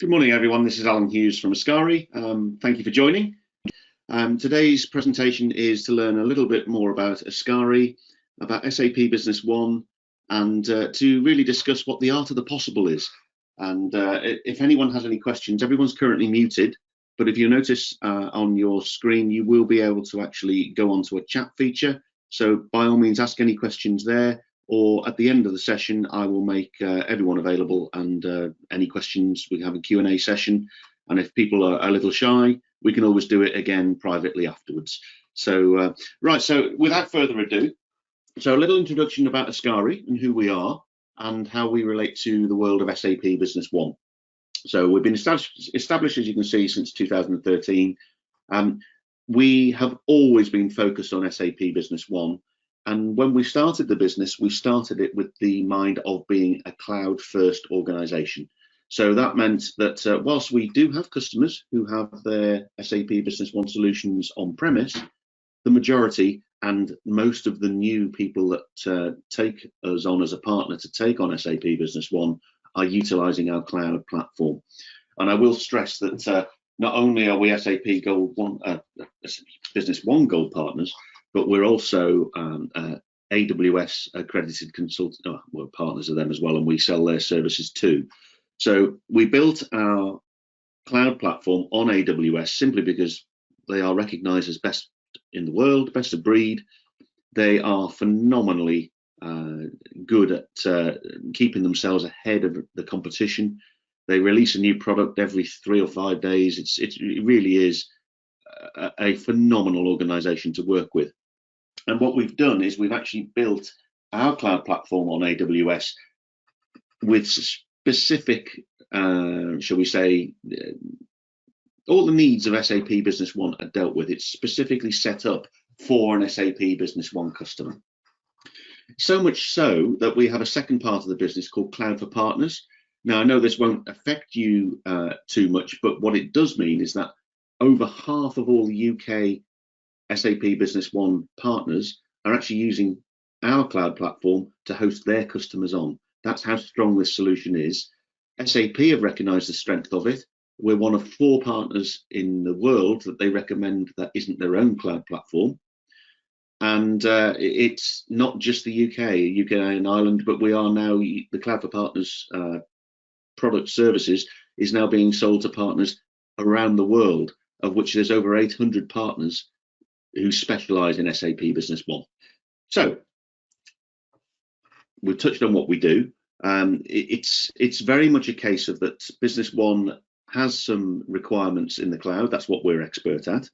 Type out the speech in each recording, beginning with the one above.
Good morning, everyone. This is Alan Hughes from Ascarii. Thank you for joining. Today's presentation is to learn a little bit more about Ascarii, about SAP Business One, and to really discuss what the art of the possible is. And if anyone has any questions, everyone's currently muted, but if you notice on your screen, you will be able to actually go onto a chat feature. So by all means, ask any questions there. Or at the end of the session, I will make everyone available, and any questions, we have a Q&A session. And if people are a little shy, we can always do it again privately afterwards. So, right, so without further ado, so a little introduction about Ascarii and who we are and how we relate to the world of SAP Business One. So we've been established, as you can see, since 2013. We have always been focused on SAP Business One. And when we started the business, we started it with the mind of being a cloud-first organization. So that meant that whilst we do have customers who have their SAP Business One solutions on-premise, the majority and most of the new people that take us on as a partner to take on SAP Business One are utilizing our cloud platform. And I will stress that not only are we SAP Business One Gold partners, but we're also AWS accredited consultant, we're partners of them as well, and we sell their services too. So we built our cloud platform on AWS simply because they are recognized as best in the world, best of breed. They are phenomenally good at keeping themselves ahead of the competition. They release a new product every 3 or 5 days. It really is a phenomenal organization to work with. And what we've done is we've actually built our cloud platform on AWS with specific, shall we say, all the needs of SAP Business One are dealt with. It's specifically set up for an SAP Business One customer. So much so that we have a second part of the business called Cloud for Partners. Now, I know this won't affect you too much, but what it does mean is that over half of all UK SAP Business One partners are actually using our cloud platform to host their customers on. That's how strong this solution is. SAP have recognized the strength of it. We're one of 4 partners in the world that they recommend that isn't their own cloud platform. And it's not just the UK and Ireland, but we are now, the Cloud for Partners product services is now being sold to partners around the world, of which there's over 800 partners who specialize in SAP Business One. So we've touched on what we do. It's very much a case of that Business One has some requirements in the cloud. That's what we're expert at.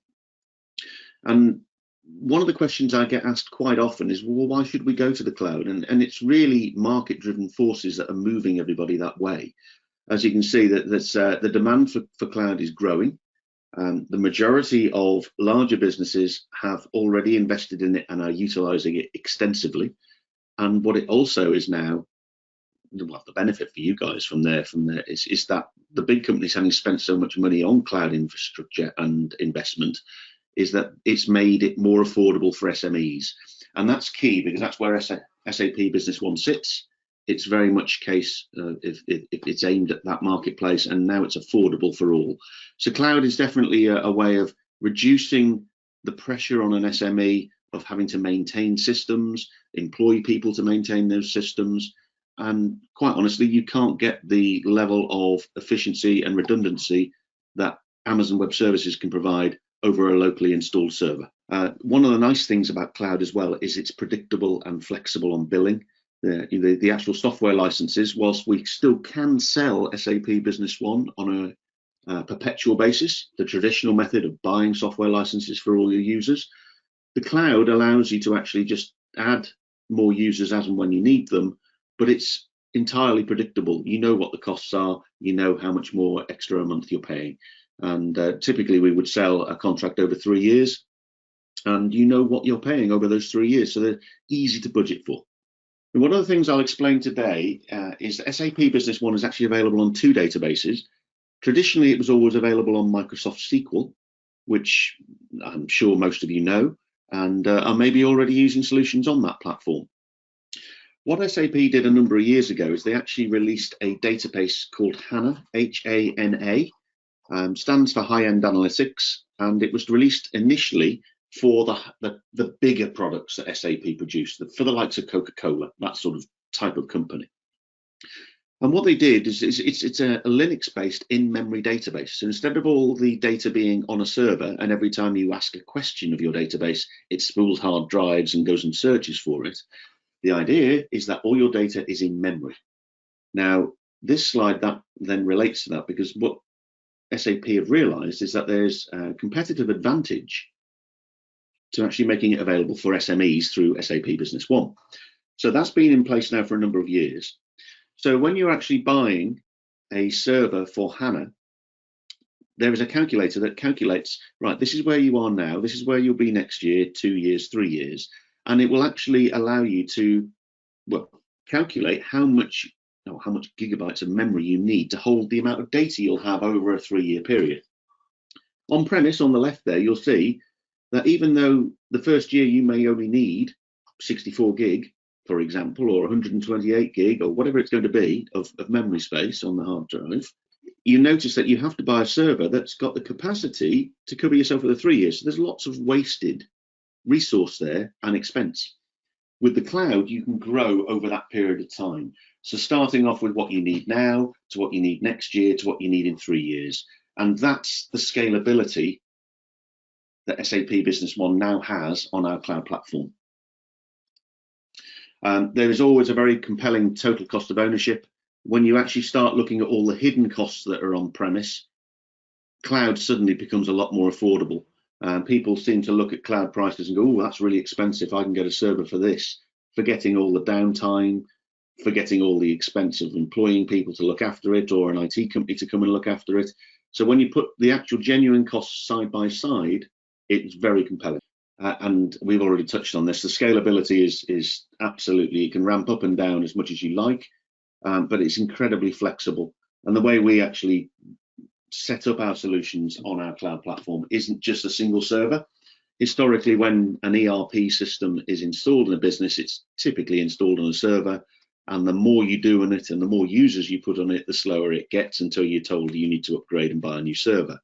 And one of the questions I get asked quite often is, well, why should we go to the cloud? And it's really market-driven forces that are moving everybody that way. As you can see, that the demand for cloud is growing. The majority of larger businesses have already invested in it and are utilizing it extensively. And what it also is now, well, the benefit for you guys from there is that the big companies, having spent so much money on cloud infrastructure and investment, is that it's made it more affordable for SMEs. And that's key, because that's where SAP Business One sits. It's very much case if it's aimed at that marketplace, and now it's affordable for all. So cloud is definitely a way of reducing the pressure on an SME of having to maintain systems, employ people to maintain those systems. And quite honestly, you can't get the level of efficiency and redundancy that Amazon Web Services can provide over a locally installed server. One of the nice things about cloud as well is it's predictable and flexible on billing. The actual software licenses, whilst we still can sell SAP Business One on a perpetual basis, the traditional method of buying software licenses for all your users, the cloud allows you to actually just add more users as and when you need them, but it's entirely predictable. You know what the costs are, you know how much more extra a month you're paying. And typically we would sell a contract over 3 years, and you know what you're paying over those 3 years, so they're easy to budget for. And one of the things I'll explain today is that SAP Business One is actually available on 2 databases. Traditionally, it was always available on Microsoft SQL, which I'm sure most of you know, and are maybe already using solutions on that platform. What SAP did a number of years ago is they actually released a database called HANA, H-A-N-A, stands for High-End Analytics, and it was released initially for the bigger products that SAP produced, for the likes of Coca-Cola, that sort of type of company. And what they did is it's a Linux-based in-memory database. So instead of all the data being on a server, and every time you ask a question of your database, it spools hard drives and goes and searches for it, the idea is that all your data is in memory. Now, this slide that then relates to that, because what SAP have realized is that there's a competitive advantage to actually making it available for SMEs through SAP Business One. So that's been in place now for a number of years. So when you're actually buying a server for HANA, there is a calculator that calculates, right, this is where you are now, this is where you'll be next year, 2 years, 3 years, and it will actually allow you to, well, calculate how much gigabytes of memory you need to hold the amount of data you'll have over a 3-year period. On premise, on the left there, you'll see that even though the first year you may only need 64 gig, for example, or 128 gig, or whatever it's going to be of memory space on the hard drive, you notice that you have to buy a server that's got the capacity to cover yourself for the 3 years. So there's lots of wasted resource there and expense. With the cloud, you can grow over that period of time. So starting off with what you need now, to what you need next year, to what you need in 3 years. And that's the scalability that SAP Business One now has on our cloud platform. There is always a very compelling total cost of ownership. When you actually start looking at all the hidden costs that are on premise, cloud suddenly becomes a lot more affordable. People seem to look at cloud prices and go, oh, that's really expensive, I can get a server for this, forgetting all the downtime, forgetting all the expense of employing people to look after it, or an IT company to come and look after it. So when you put the actual genuine costs side by side, it's very compelling. And we've already touched on this. The scalability is absolutely, it can ramp up and down as much as you like, but it's incredibly flexible. And the way we actually set up our solutions on our cloud platform isn't just a single server. Historically, when an ERP system is installed in a business, it's typically installed on a server. And the more you do on it and the more users you put on it, the slower it gets until you're told you need to upgrade and buy a new server.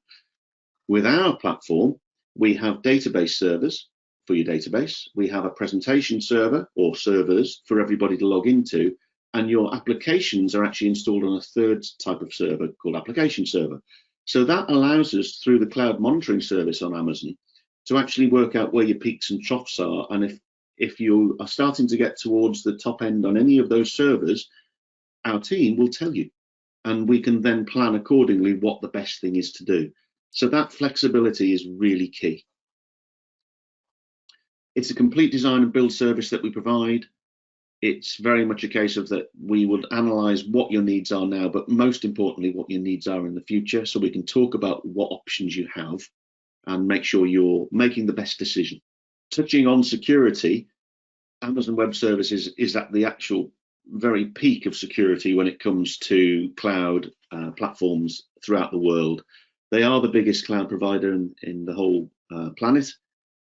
With our platform, we have database servers for your database. We have a presentation server or servers for everybody to log into, and your applications are actually installed on a third type of server called application server. So that allows us, through the cloud monitoring service on Amazon, to actually work out where your peaks and troughs are. And if you are starting to get towards the top end on any of those servers, our team will tell you, and we can then plan accordingly what the best thing is to do. So that flexibility is really key. It's a complete design and build service that we provide. It's very much a case of that we would analyze what your needs are now, but most importantly, what your needs are in the future, so we can talk about what options you have and make sure you're making the best decision. Touching on security, Amazon Web Services is at the actual very peak of security when it comes to cloud platforms throughout the world. They are the biggest cloud provider in the whole planet.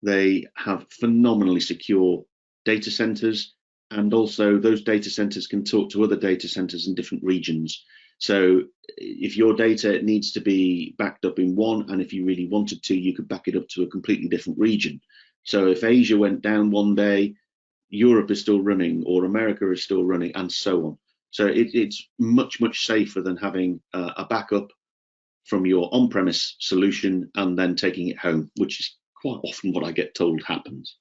They have phenomenally secure data centers, and also those data centers can talk to other data centers in different regions. So if your data needs to be backed up in one, and if you really wanted to, you could back it up to a completely different region. So if Asia went down one day, Europe is still running, or America is still running, and so on. So it's much, much safer than having a backup from your on-premise solution and then taking it home, which is quite often what I get told happens.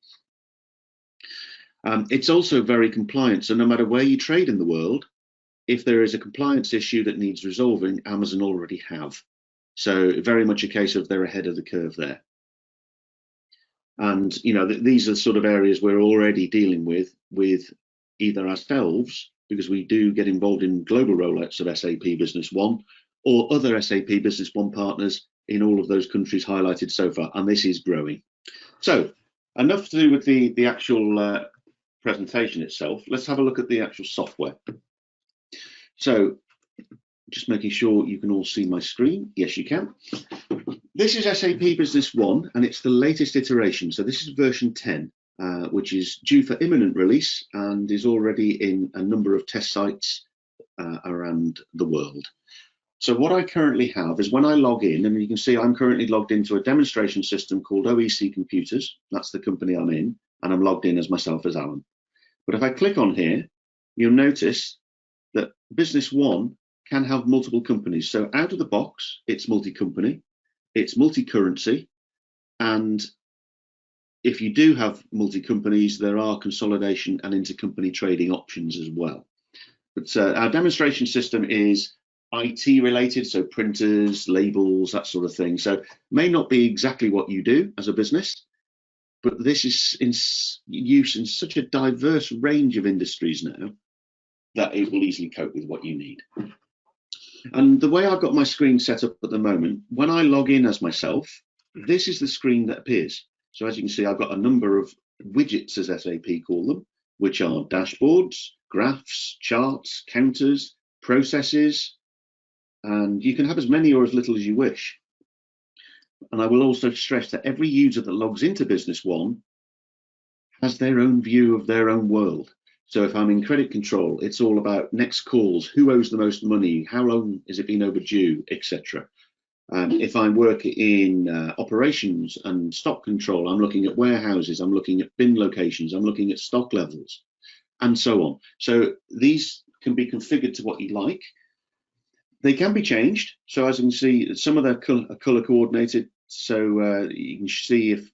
It's also very compliant. So no matter where you trade in the world, if there is a compliance issue that needs resolving, Amazon already have. So very much a case of they're ahead of the curve there. And you know, these are sort of areas we're already dealing with either ourselves, because we do get involved in global rollouts of SAP Business One, or other SAP Business One partners in all of those countries highlighted so far, and this is growing. So enough to do with the actual presentation itself. Let's have a look at the actual software. So just making sure you can all see my screen. Yes, you can. This is SAP Business One, and it's the latest iteration. So this is version 10. which is due for imminent release and is already in a number of test sites around the world. So what I currently have is when I log in, and you can see I'm currently logged into a demonstration system called OEC Computers. That's the company I'm in, and I'm logged in as myself as Alan. But if I click on here, you'll notice that Business One can have multiple companies. So out of the box, it's multi-company, it's multi-currency, and if you do have multi-companies, there are consolidation and intercompany trading options as well. But our demonstration system is IT related, so printers, labels, that sort of thing. So may not be exactly what you do as a business, but this is in use in such a diverse range of industries now that it will easily cope with what you need. And the way I've got my screen set up at the moment, when I log in as myself, this is the screen that appears. So as you can see, I've got a number of widgets, as SAP call them, which are dashboards, graphs, charts, counters, processes, and you can have as many or as little as you wish. And I will also stress that every user that logs into Business One has their own view of their own world. So if I'm in credit control, it's all about next calls, who owes the most money, how long is it been overdue, etc. If I work in operations and stock control, I'm looking at warehouses, I'm looking at bin locations, I'm looking at stock levels, and so on. So these can be configured to what you like. They can be changed. So as you can see, some of them are color coordinated. So you can see if,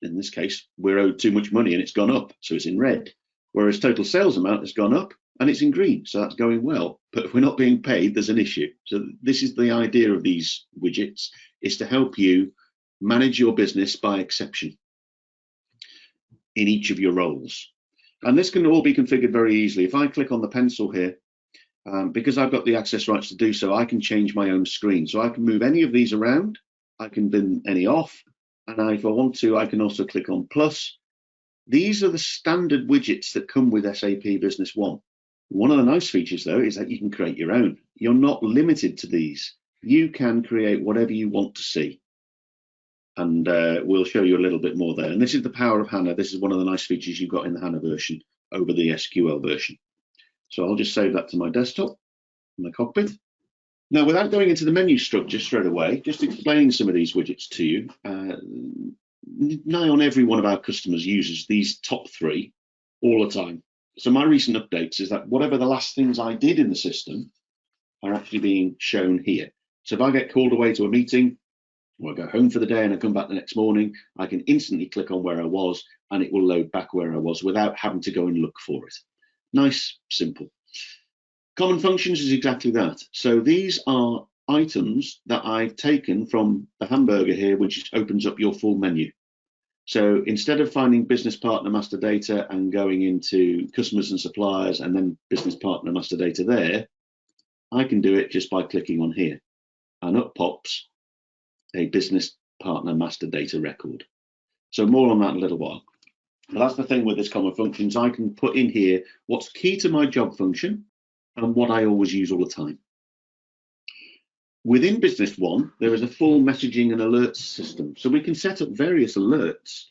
in this case, we're owed too much money and it's gone up, so it's in red. Whereas total sales amount has gone up and it's in green, so that's going well. But if we're not being paid, there's an issue. So this is the idea of these widgets, is to help you manage your business by exception in each of your roles. And this can all be configured very easily. If I click on the pencil here, because I've got the access rights to do so, I can change my own screen. So I can move any of these around, I can bin any off, and if I want to, I can also click on plus. These are the standard widgets that come with SAP Business One. One of the nice features, though, is that you can create your own. You're not limited to these. You can create whatever you want to see. And we'll show you a little bit more there. And this is the power of HANA. This is one of the nice features you've got in the HANA version over the SQL version. So I'll just save that to my desktop, my cockpit. Now, without going into the menu structure straight away, just explaining some of these widgets to you. Nigh on every one of our customers uses these top three all the time. So my recent updates is that whatever the last things I did in the system are actually being shown here. So if I get called away to a meeting, or I go home for the day and I come back the next morning, I can instantly click on where I was and it will load back where I was without having to go and look for it. Nice, simple. Common functions is exactly that. So these are items that I've taken from the hamburger here, which opens up your full menu. So instead of finding business partner master data and going into customers and suppliers and then business partner master data there, I can do it just by clicking on here. And up pops a business partner master data record. So more on that in a little while. But that's the thing with this common functions. I can put in here what's key to my job function and what I always use all the time. Within Business One, there is a full messaging and alerts system. So we can set up various alerts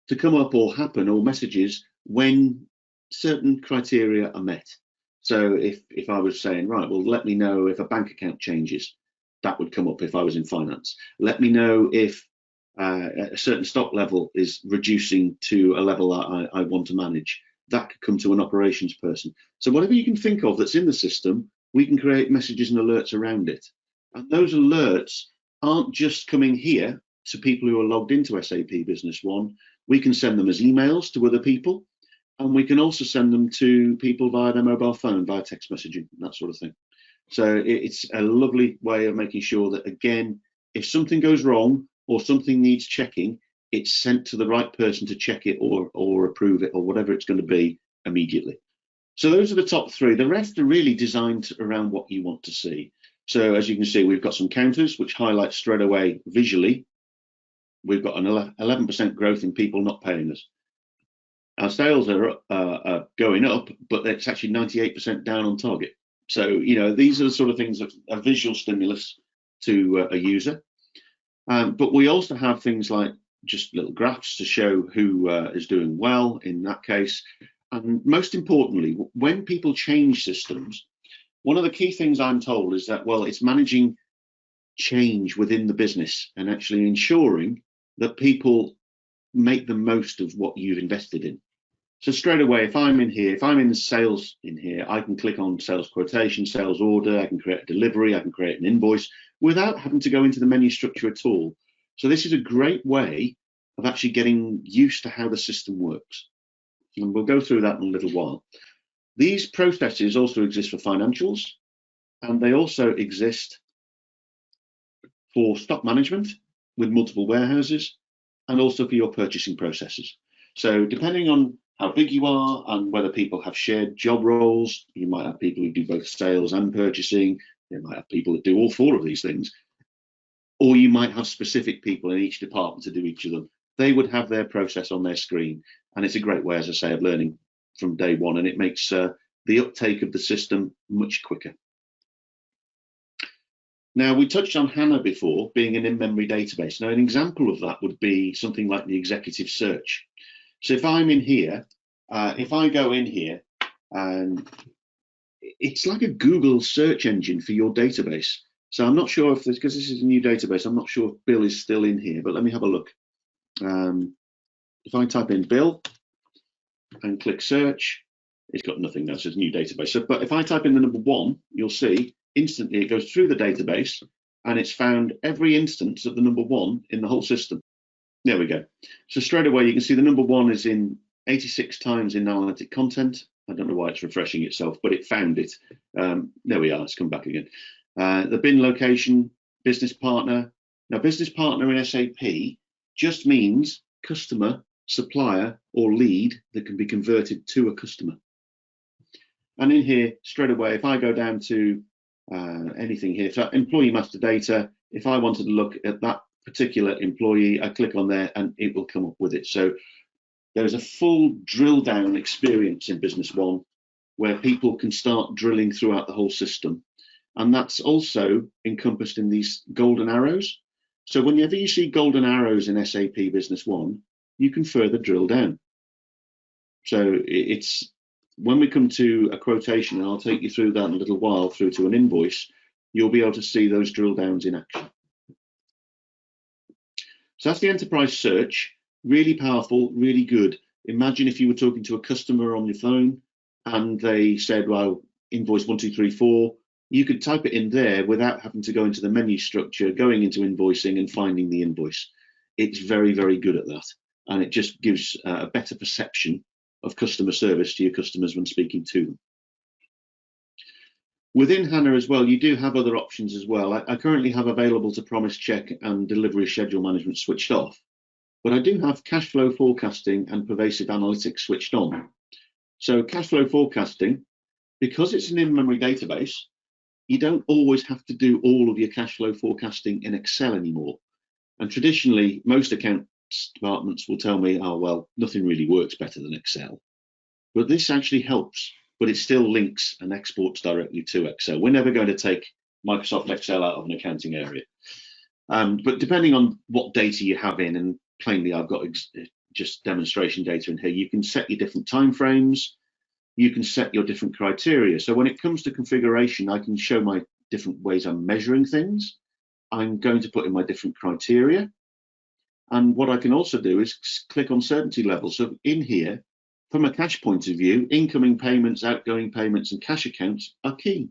to come up or happen or messages when certain criteria are met. So if I was saying, right, well, let me know if a bank account changes, that would come up if I was in finance. Let me know if a certain stock level is reducing to a level that I want to manage. That could come to an operations person. So whatever you can think of that's in the system, we can create messages and alerts around it. And those alerts aren't just coming here to people who are logged into SAP Business One. We can send them as emails to other people, and we can also send them to people via their mobile phone, via text messaging, that sort of thing. So it's a lovely way of making sure that, again, if something goes wrong or something needs checking, it's sent to the right person to check it or approve it or whatever it's going to be immediately. So those are the top three. The rest are really designed around what you want to see. So as you can see, we've got some counters which highlight straight away visually. We've got an 11% growth in people not paying us. Our sales are going up, but it's actually 98% down on target. So, you know, these are the sort of things that are visual stimulus to a user. But we also have things like just little graphs to show who is doing well in that case. And most importantly, when people change systems, one of the key things I'm told is that, well, it's managing change within the business and actually ensuring that people make the most of what you've invested in. So straight away, if I'm in here, if I'm in the sales in here, I can click on sales quotation, sales order, I can create a delivery, I can create an invoice without having to go into the menu structure at all. So this is a great way of actually getting used to how the system works. And we'll go through that in a little while. These processes also exist for financials, and they also exist for stock management with multiple warehouses, and also for your purchasing processes. So depending on how big you are and whether people have shared job roles, you might have people who do both sales and purchasing. You might have people that do all four of these things. Or you might have specific people in each department to do each of them. They would have their process on their screen. And it's a great way, as I say, of learning from day one. And it makes the uptake of the system much quicker. Now, we touched on HANA before being an in-memory database. Now, an example of that would be something like the executive search. So if I'm in here, if I go in here, and it's like a Google search engine for your database. So I'm not sure if this, because this is a new database, I'm not sure if Bill is still in here, but let me have a look. If I type in Bill and click search, it's got nothing now, so it's a new database. So, but if I type in the number 1, you'll see instantly it goes through the database and it's found every instance of the number 1 in the whole system. There we go. So straight away you can see the number 1 is in 86 times in analytic content. I don't know why it's refreshing itself, but it found it. There we are, it's come back again. The bin location, business partner. Now business partner in SAP just means customer, supplier or lead that can be converted to a customer. And in here straight away, if I go down to anything here, so employee master data, if I wanted to look at that particular employee, I click on there and it will come up with it. So there's a full drill down experience in Business One where people can start drilling throughout the whole system. And that's also encompassed in these golden arrows. So whenever you see golden arrows in SAP Business One, you can further drill down. So it's when we come to a quotation, and I'll take you through that in a little while, through to an invoice, you'll be able to see those drill downs in action. So that's the enterprise search, really powerful, really good. Imagine if you were talking to a customer on your phone and they said, well, invoice 1234, you could type it in there without having to go into the menu structure, going into invoicing and finding the invoice. It's very, very good at that. And it just gives a better perception of customer service to your customers when speaking to them. Within HANA as well, you do have other options as well. I currently have available to promise check and delivery schedule management switched off, but I do have cash flow forecasting and pervasive analytics switched on. So cash flow forecasting, because it's an in-memory database, you don't always have to do all of your cash flow forecasting in Excel anymore. And traditionally, most accounts departments will tell me, oh, well, nothing really works better than Excel. But this actually helps, but it still links and exports directly to Excel. We're never going to take Microsoft Excel out of an accounting area. But depending on what data you have in, and plainly I've got just demonstration data in here, you can set your different timeframes, you can set your different criteria. So when it comes to configuration, I can show my different ways I'm measuring things. I'm going to put in my different criteria. And what I can also do is click on certainty level. So in here, from a cash point of view, incoming payments, outgoing payments, and cash accounts are key.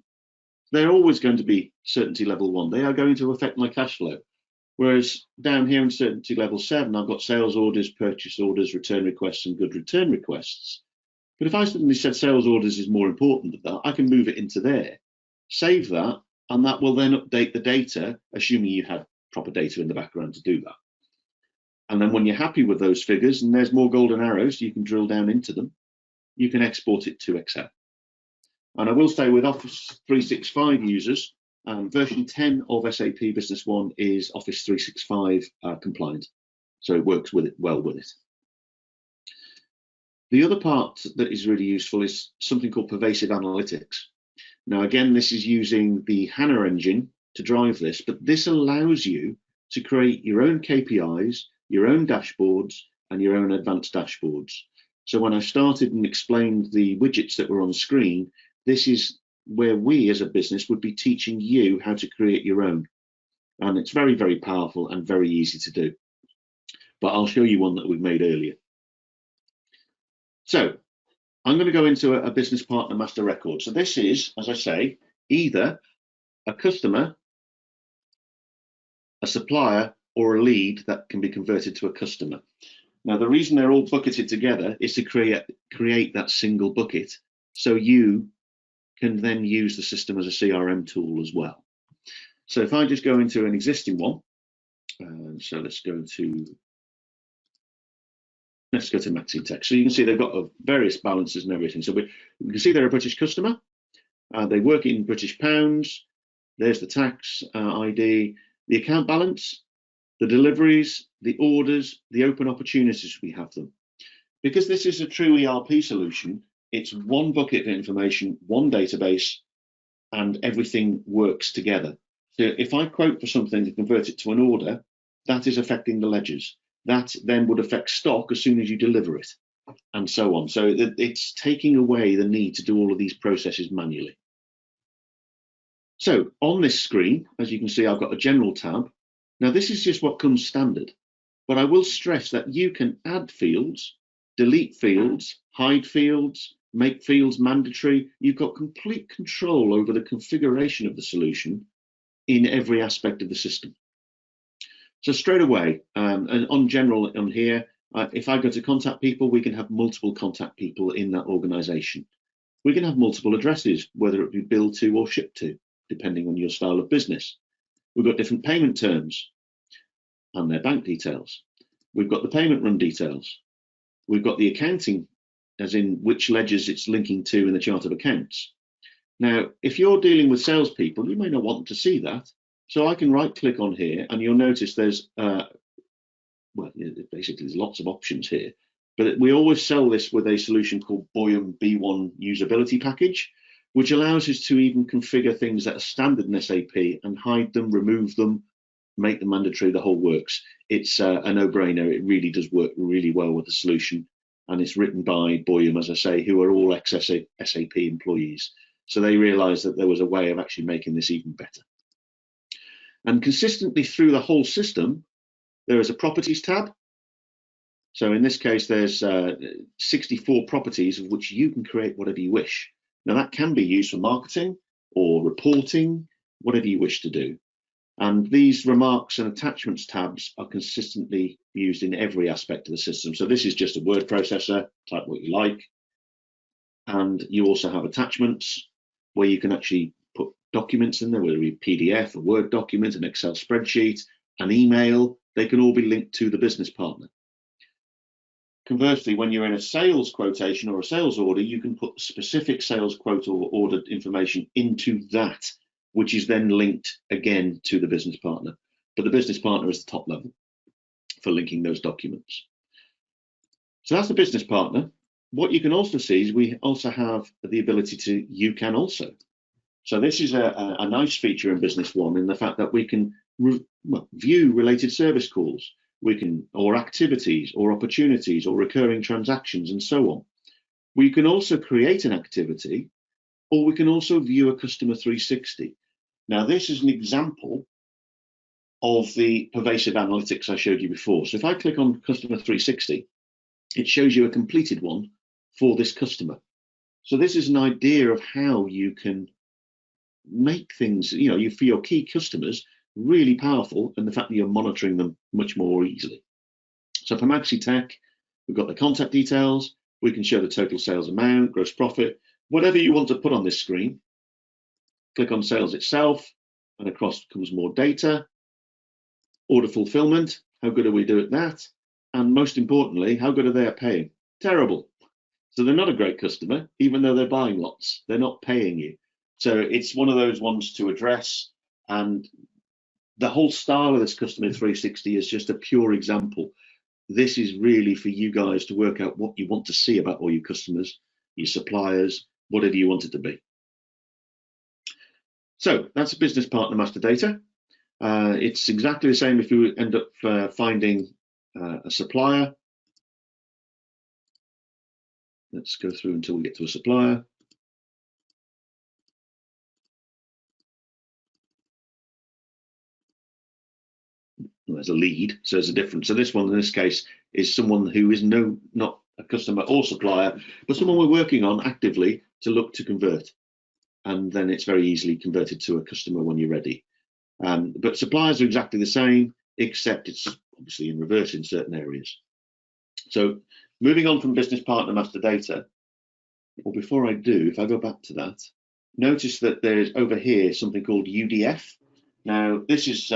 They're always going to be certainty level 1. They are going to affect my cash flow. Whereas down here in certainty level 7, I've got sales orders, purchase orders, return requests, and good return requests. But if I suddenly said sales orders is more important than that, I can move it into there, save that, and that will then update the data, assuming you had proper data in the background to do that. And then when you're happy with those figures and there's more golden arrows, you can drill down into them, you can export it to Excel. And I will say with Office 365 users, version 10 of SAP Business One is Office 365 compliant. So it works with it well with it. The other part that is really useful is something called pervasive analytics. Now, again, this is using the HANA engine to drive this, but this allows you to create your own KPIs, your own dashboards, and your own advanced dashboards. So when I started and explained the widgets that were on screen, this is where we as a business would be teaching you how to create your own. And it's very, very powerful and very easy to do. But I'll show you one that we've made earlier. So I'm going to go into a business partner master record. So this is, as I say, either a customer, a supplier, or a lead that can be converted to a customer. Now, the reason they're all bucketed together is to create that single bucket, so you can then use the system as a CRM tool as well. So if I just go into an existing one, so let's go to Maxi Tech. So you can see they've got various balances and everything. So we can see they're a British customer. They work in British pounds. There's the tax ID, the account balance, the deliveries, the orders, the open opportunities we have them. Because this is a true ERP solution, it's one bucket of information, one database, and everything works together. So if I quote for something to convert it to an order, that is affecting the ledgers. That then would affect stock as soon as you deliver it, and so on. So it's taking away the need to do all of these processes manually. So on this screen, as you can see, I've got a general tab. Now this is just what comes standard, but I will stress that you can add fields, delete fields, hide fields, make fields mandatory. You've got complete control over the configuration of the solution in every aspect of the system. So straight away, and on general on here, if I go to contact people, we can have multiple contact people in that organization. We can have multiple addresses, whether it be billed to or shipped to, depending on your style of business. We've got different payment terms and their bank details. We've got the payment run details. We've got the accounting, as in which ledgers it's linking to in the chart of accounts. Now, if you're dealing with salespeople, you may not want to see that. So I can right click on here and you'll notice there's, well, basically there's lots of options here, but we always sell this with a solution called Boyum B1 usability package, which allows us to even configure things that are standard in SAP and hide them, remove them, make them mandatory, the whole works. It's a no-brainer. It really does work really well with the solution. And it's written by Boyum, as I say, who are all ex-SAP employees. So they realized that there was a way of actually making this even better. And consistently through the whole system, there is a properties tab. So in this case, there's 64 properties of which you can create whatever you wish. Now that can be used for marketing or reporting, whatever you wish to do. And these remarks and attachments tabs are consistently used in every aspect of the system. So this is just a word processor, type what you like. And you also have attachments where you can actually put documents in there, whether it be PDF, a Word document, an Excel spreadsheet, an email. They can all be linked to the business partner. Conversely, when you're in a sales quotation or a sales order, you can put specific sales quote or order information into that, which is then linked again to the business partner. But the business partner is the top level for linking those documents. So that's the business partner. What you can also see is we also have the ability to you can also. So this is a nice feature in Business One in the fact that we can view related service calls, we can, or activities, or opportunities, or recurring transactions, and so on. We can also create an activity, or we can also view a customer 360. Now, this is an example of the pervasive analytics I showed you before. So if I click on customer 360, it shows you a completed one for this customer. So this is an idea of how you can make things, for your key customers, really powerful, and the fact that you're monitoring them much more easily. So for Maxi Tech, we've got the contact details. We can show the total sales amount, gross profit, whatever you want to put on this screen. Click on sales itself, and across comes more data. Order fulfillment, how good are we doing at that? And most importantly, how good are they at paying? Terrible. So they're not a great customer, even though they're buying lots. They're not paying you. So it's one of those ones to address. And the whole style of this customer 360 is just a pure example. This is really for you guys to work out what you want to see about all your customers, your suppliers, whatever you want it to be. So that's a business partner master data. It's exactly the same if you end up finding a supplier. Let's go through until we get to a supplier. Well, there's a lead, so there's a difference. So this one in this case is someone who is not a customer or supplier, but someone we're working on actively to look to convert. And then it's very easily converted to a customer when you're ready. But suppliers are exactly the same, except it's obviously in reverse in certain areas. So moving on from business partner master data, well, before I do, if I go back to that, notice that there's over here something called UDF. Now, this is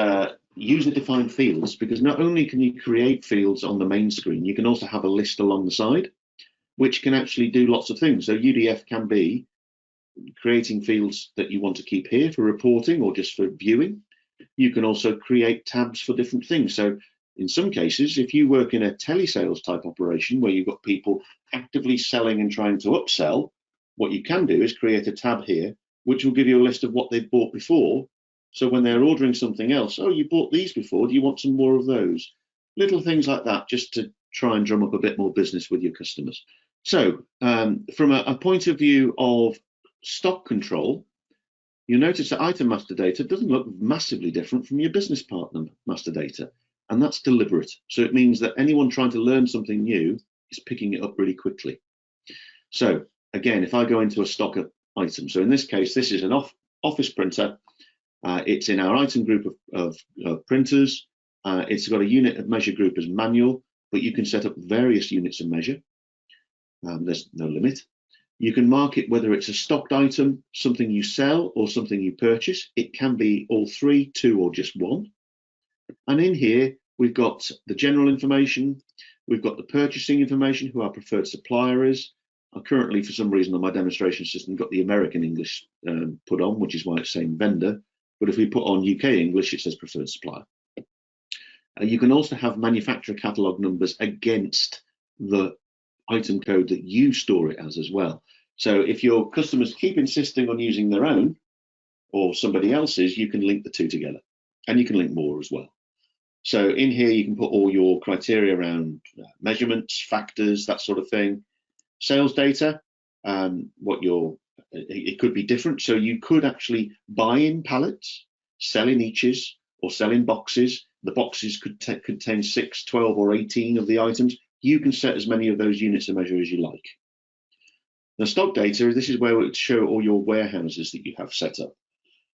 user-defined fields, because not only can you create fields on the main screen, you can also have a list along the side, which can actually do lots of things. So UDF can be creating fields that you want to keep here for reporting or just for viewing. You can also create tabs for different things. So in some cases, if you work in a telesales type operation where you've got people actively selling and trying to upsell, what you can do is create a tab here, which will give you a list of what they've bought before. So when they're ordering something else, oh, you bought these before, do you want some more of those? Little things like that, just to try and drum up a bit more business with your customers. So from a point of view of stock control, you'll notice that item master data doesn't look massively different from your business partner master data, and that's deliberate. So it means that anyone trying to learn something new is picking it up really quickly. So again, if I go into a stock item, so in this case, this is an office printer. It's in our item group of printers. It's got a unit of measure group as manual, but you can set up various units of measure. There's no limit. You can mark it whether it's a stocked item, something you sell, or something you purchase. It can be all three, two, or just one. And in here, we've got the general information. We've got the purchasing information, who our preferred supplier is. I currently, for some reason, on my demonstration system, got the American English put on, which is why it's saying vendor. But if we put on UK English, it says preferred supplier. You can also have manufacturer catalog numbers against the item code that you store it as well. So if your customers keep insisting on using their own or somebody else's, you can link the two together, and you can link more as well. So in here, you can put all your criteria around measurements, factors, that sort of thing. Sales data, it could be different. So you could actually buy in pallets, sell in niches, or sell in boxes. The boxes could contain 6, 12, or 18 of the items. You can set as many of those units of measure as you like. Now, stock data, this is where it would show all your warehouses that you have set up.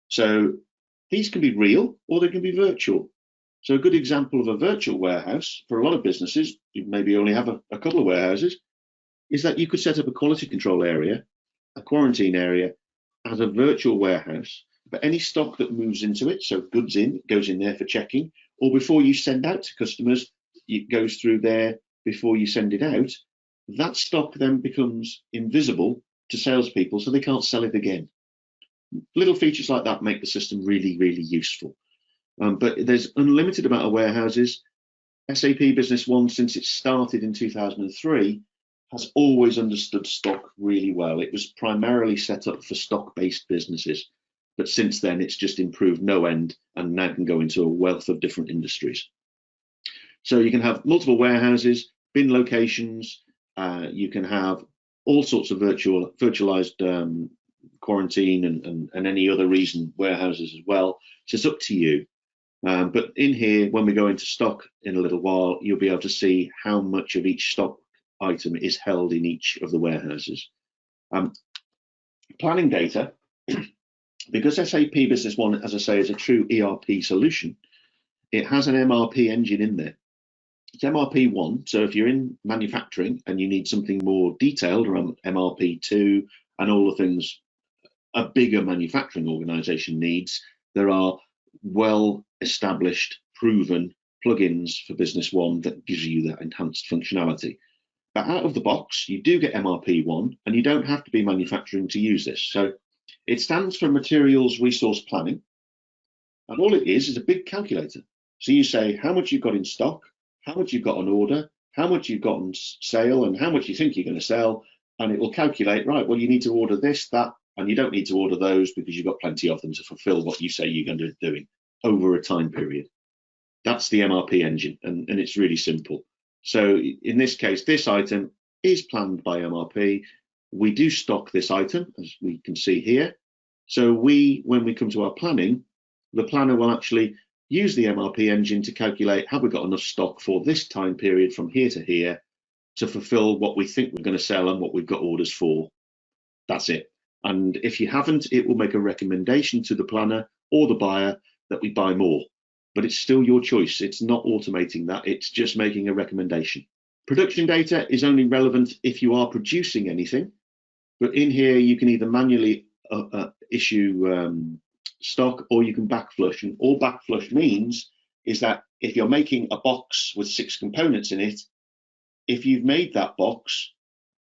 So these can be real or they can be virtual. So a good example of a virtual warehouse for a lot of businesses, you maybe only have a couple of warehouses, is that you could set up a quality control area, a quarantine area as a virtual warehouse, but any stock that moves into it, so goods in, goes in there for checking, or before you send out to customers, it goes through there before you send it out, that stock then becomes invisible to salespeople, so they can't sell it again. Little features like that make the system really, really useful. But there's unlimited amount of warehouses. SAP Business One, since it started in 2003, has always understood stock really well. It was primarily set up for stock-based businesses, but since then it's just improved no end and now can go into a wealth of different industries. So you can have multiple warehouses, bin locations, you can have all sorts of virtualized quarantine and any other reason warehouses as well. So it's up to you. But in here, when we go into stock in a little while, you'll be able to see how much of each stock item is held in each of the warehouses. Planning data, because SAP Business One, as I say, is a true ERP solution, it has an MRP engine in there. It's MRP1, so if you're in manufacturing and you need something more detailed around MRP2 and all the things a bigger manufacturing organization needs, there are well-established, proven plugins for Business One that gives you that enhanced functionality. But out of the box, you do get MRP1, and you don't have to be manufacturing to use this. So it stands for Materials Resource Planning, and all it is a big calculator. So you say how much you've got in stock, how much you've got on order, how much you've got on sale, and how much you think you're going to sell, and it will calculate, right, well, you need to order this, that, and you don't need to order those because you've got plenty of them to fulfill what you say you're going to be doing over a time period. That's the MRP engine, and it's really simple. So in this case, this item is planned by MRP. We do stock this item, as we can see here. So when we come to our planning, the planner will actually use the MRP engine to calculate, have we got enough stock for this time period from here to here to fulfill what we think we're going to sell and what we've got orders for. That's it. And if you haven't, it will make a recommendation to the planner or the buyer that we buy more. But it's still your choice. It's not automating that. It's just making a recommendation. Production data is only relevant if you are producing anything. But in here, you can either manually issue stock, or you can backflush. And all backflush means is that if you're making a box with 6 components in it, if you've made that box,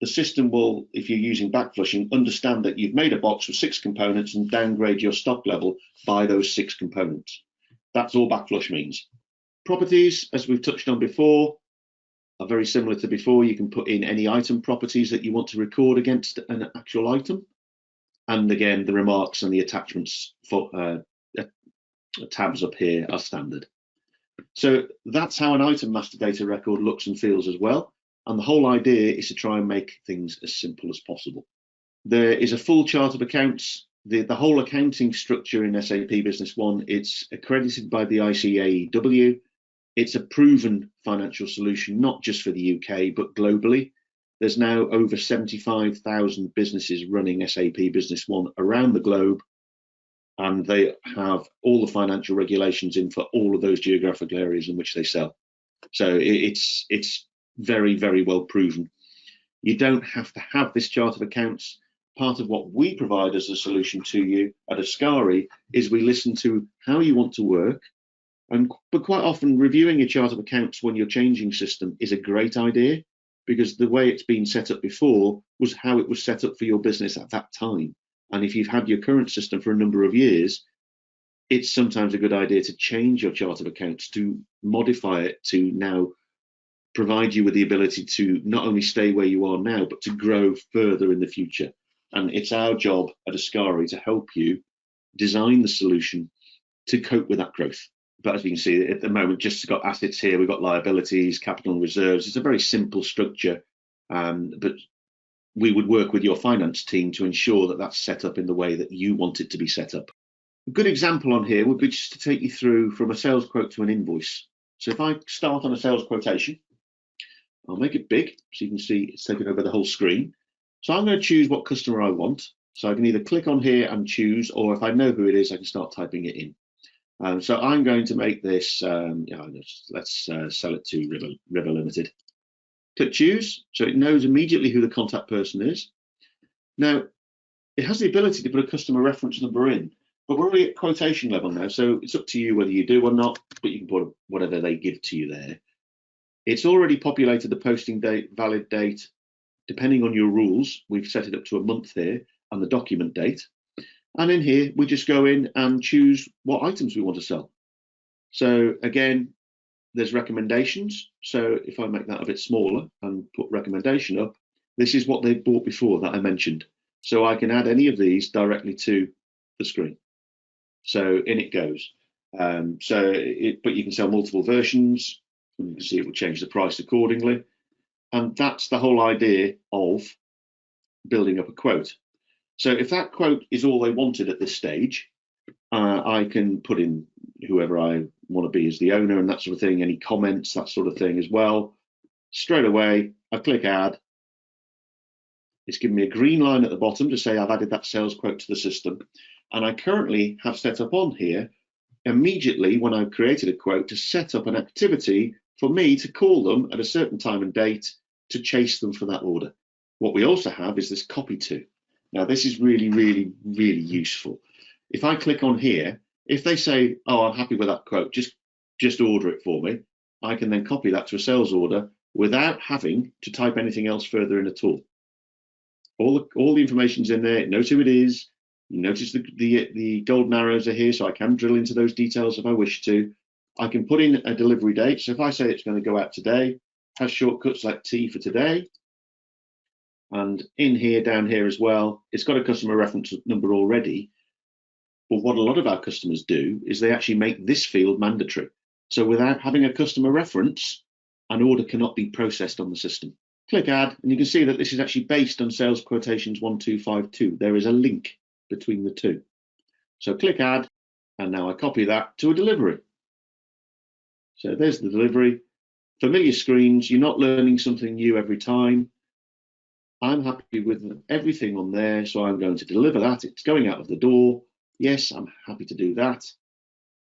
the system will, if you're using backflushing, understand that you've made a box with 6 components and downgrade your stock level by those 6 components. That's all backflush means. Properties, as we've touched on before, are very similar to before. You can put in any item properties that you want to record against an actual item. And again, the remarks and the attachments for tabs up here are standard. So that's how an item master data record looks and feels as well. And the whole idea is to try and make things as simple as possible. There is a full chart of accounts. The whole accounting structure in SAP Business One, it's accredited by the ICAEW. It's a proven financial solution, not just for the UK, but globally. There's now over 75,000 businesses running SAP Business One around the globe, and they have all the financial regulations in for all of those geographical areas in which they sell. So it's very, very well proven. You don't have to have this chart of accounts. Part of what we provide as a solution to you at Ascarii is we listen to how you want to work. But quite often reviewing your chart of accounts when you're changing system is a great idea, because the way it's been set up before was how it was set up for your business at that time. And if you've had your current system for a number of years, it's sometimes a good idea to change your chart of accounts, to modify it to now provide you with the ability to not only stay where you are now, but to grow further in the future. And it's our job at Ascarii to help you design the solution to cope with that growth. But as you can see, at the moment, just got assets here, we've got liabilities, capital and reserves. It's a very simple structure, but we would work with your finance team to ensure that that's set up in the way that you want it to be set up. A good example on here would be just to take you through from a sales quote to an invoice. So if I start on a sales quotation, I'll make it big so you can see it's taken over the whole screen. So I'm going to choose what customer I want. So I can either click on here and choose, or if I know who it is, I can start typing it in. So I'm going to make this, let's sell it to River Limited. Click choose, so it knows immediately who the contact person is. Now, it has the ability to put a customer reference number in, but we're already at quotation level now, so it's up to you whether you do or not, but you can put whatever they give to you there. It's already populated the posting date, valid date, depending on your rules. We've set it up to a month here, and the document date. And in here, we just go in and choose what items we want to sell. So again, there's recommendations. So if I make that a bit smaller and put recommendation up, this is what they bought before that I mentioned. So I can add any of these directly to the screen. So in it goes. But you can sell multiple versions. You can see it will change the price accordingly. And that's the whole idea of building up a quote. So if that quote is all they wanted at this stage, I can put in whoever I want to be as the owner and that sort of thing, any comments, that sort of thing as well. Straight away, I click add. It's given me a green line at the bottom to say I've added that sales quote to the system. And I currently have set up on here, immediately when I've created a quote, to set up an activity for me to call them at a certain time and date to chase them for that order. What we also have is this copy to. Now, this is really, really, really useful. If I click on here, if they say, oh, I'm happy with that quote, just order it for me, I can then copy that to a sales order without having to type anything else further in at all. All the information's in there. It knows who it is. You notice the golden arrows are here, so I can drill into those details if I wish to. I can put in a delivery date. So if I say it's going to go out today, has shortcuts like T for today. And in here, down here as well, it's got a customer reference number already. But what a lot of our customers do is they actually make this field mandatory. So without having a customer reference, an order cannot be processed on the system. Click add, and you can see that this is actually based on sales quotations 1252. There is a link between the two. So click add, and now I copy that to a delivery. So there's the delivery. Familiar screens, you're not learning something new every time. I'm happy with everything on there, so I'm going to deliver that. It's going out of the door. Yes, I'm happy to do that.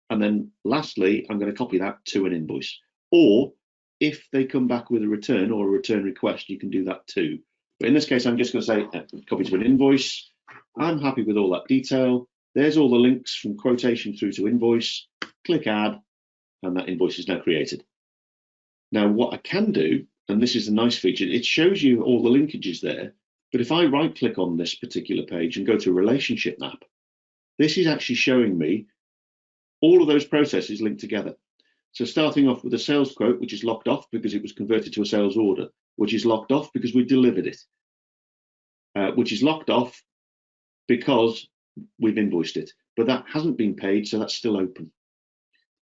And then lastly, I'm going to copy that to an invoice. Or if they come back with a return or a return request, you can do that too. But in this case, I'm just going to say copy to an invoice. I'm happy with all that detail. There's all the links from quotation through to invoice. Click add, and that invoice is now created. Now, what I can do, and this is a nice feature, it shows you all the linkages there. But if I right click on this particular page and go to relationship map, this is actually showing me all of those processes linked together. So starting off with a sales quote, which is locked off because it was converted to a sales order, which is locked off because we delivered it, which is locked off because we've invoiced it, but that hasn't been paid, so that's still open.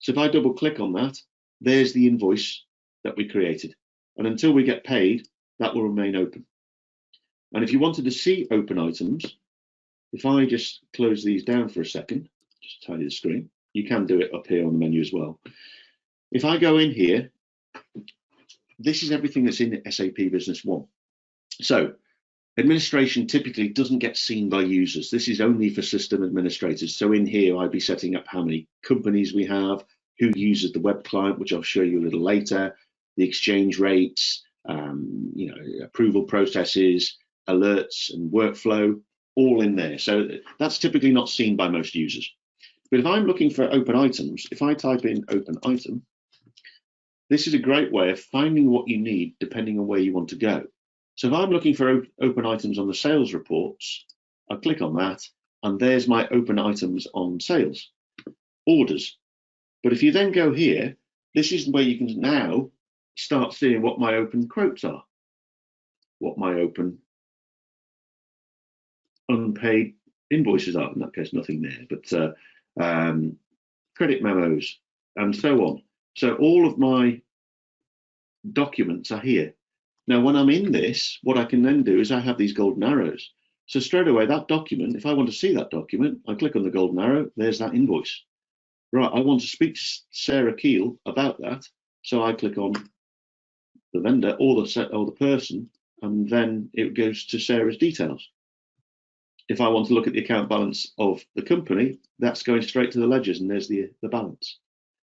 So if I double click on that, there's the invoice that we created. And until we get paid, that will remain open. And if you wanted to see open items, if I just close these down for a second, just tidy the screen, you can do it up here on the menu as well. If I go in here, this is everything that's in SAP Business One. So administration typically doesn't get seen by users. This is only for system administrators. So in here, I'd be setting up how many companies we have, who uses the web client, which I'll show you a little later, the exchange rates, approval processes, alerts and workflow, all in there. So that's typically not seen by most users. But if I'm looking for open items, if I type in open item, this is a great way of finding what you need depending on where you want to go. So if I'm looking for open items on the sales reports, I click on that, and there's my open items on sales, orders. But if you then go here, this is where you can now start seeing what my open quotes are, what my open unpaid invoices are. In that case, nothing there, but credit memos and so on. So all of my documents are here. Now, when I'm in this, what I can then do is I have these golden arrows. So straight away, that document, if I want to see that document, I click on the golden arrow, there's that invoice. Right, I want to speak to Sarah Keel about that. So I click on the vendor or the person, and then it goes to Sarah's details. If I want to look at the account balance of the company, that's going straight to the ledgers, and there's the balance.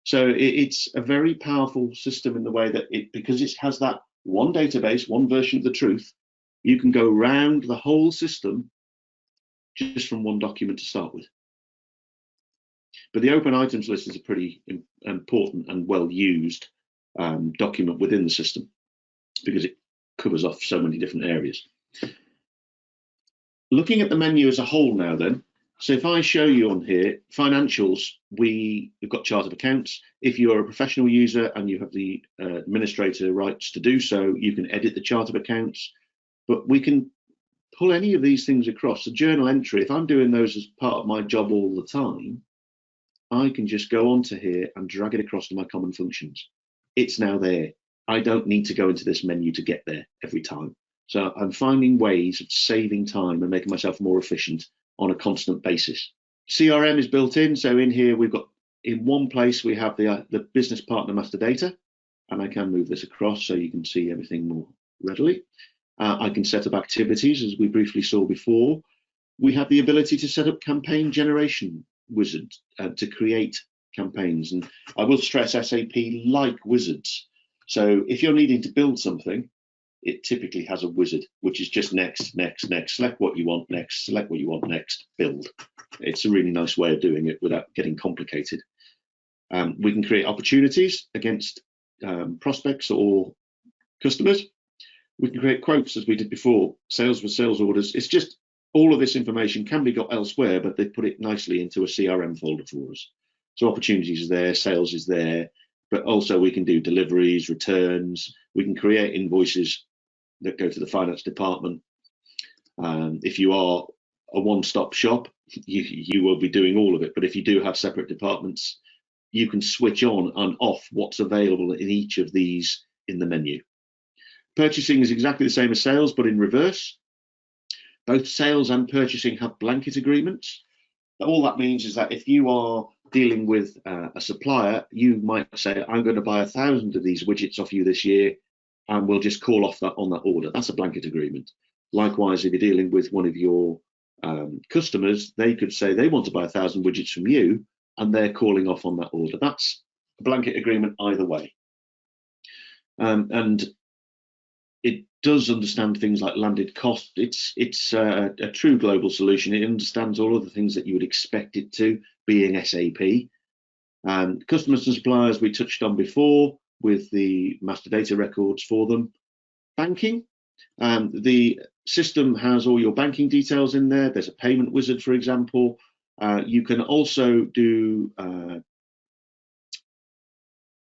So it's a very powerful system in the way that because it has that one database, one version of the truth, you can go around the whole system just from one document to start with. But the open items list is a pretty important and well used document within the system because it covers off so many different areas. Looking at the menu as a whole now then, so if I show you on here, financials, we've got chart of accounts. If you're a professional user and you have the administrator rights to do so, you can edit the chart of accounts, but we can pull any of these things across. The journal entry, if I'm doing those as part of my job all the time, I can just go onto here and drag it across to my common functions. It's now there. I don't need to go into this menu to get there every time. So I'm finding ways of saving time and making myself more efficient on a constant basis. CRM is built in, so in here we've got, in one place we have the business partner master data, and I can move this across so you can see everything more readily. I can set up activities, as we briefly saw before. We have the ability to set up campaign generation wizards to create campaigns, and I will stress SAP like wizards. So if you're needing to build something, it typically has a wizard, which is just next, next, next, select what you want, next, select what you want, next, build. It's a really nice way of doing it without getting complicated. We can create opportunities against prospects or customers. We can create quotes as we did before, sales with sales orders. It's just all of this information can be got elsewhere, but they put it nicely into a CRM folder for us. So opportunities is there, sales is there, but also we can do deliveries, returns. We can create invoices that go to the finance department. If you are a one-stop shop, you will be doing all of it. But if you do have separate departments, you can switch on and off what's available in each of these in the menu. Purchasing is exactly the same as sales, but in reverse. Both sales and purchasing have blanket agreements. All that means is that if you are dealing with a supplier, you might say, I'm going to buy 1,000 of these widgets off you this year, and we'll just call off that on that order. That's a blanket agreement. Likewise, if you're dealing with one of your customers, they could say they want to buy 1,000 widgets from you, and they're calling off on that order. That's a blanket agreement either way. And it does understand things like landed cost. It's a true global solution. It understands all of the things that you would expect it to, being SAP. Customers and suppliers we touched on before with the master data records for them. Banking, the system has all your banking details in there. There's a payment wizard, for example. You can also do